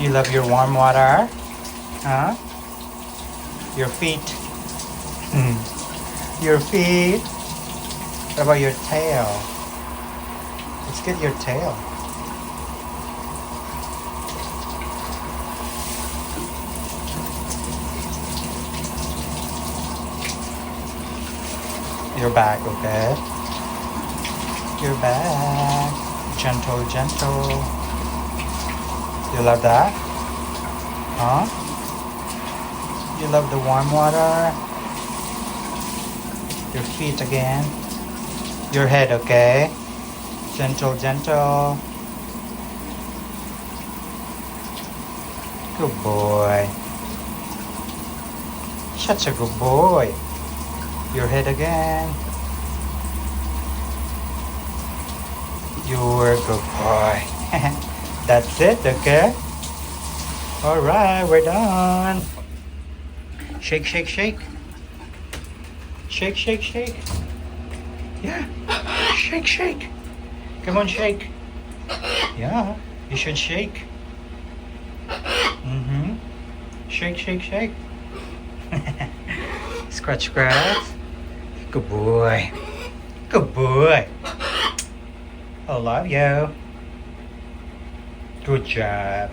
You love your warm water? Huh? Your feet. Your feet. What about your tail? Let's get your tail. Your back, okay? Your back. Gentle, gentle. You love that? Huh? You love the warm water? Your feet again. Your head, okay? Gentle, gentle. Good boy. Such a good boy. Your head again. You're a good boy. That's it, okay? Alright, we're done. Shake, shake, shake. Shake, shake, shake. Yeah. Shake, shake. Come on, shake. Yeah, you should shake. Mm-hmm. Shake, shake, shake. Scratch, scratch. Good boy. Good boy. I love you. Good job.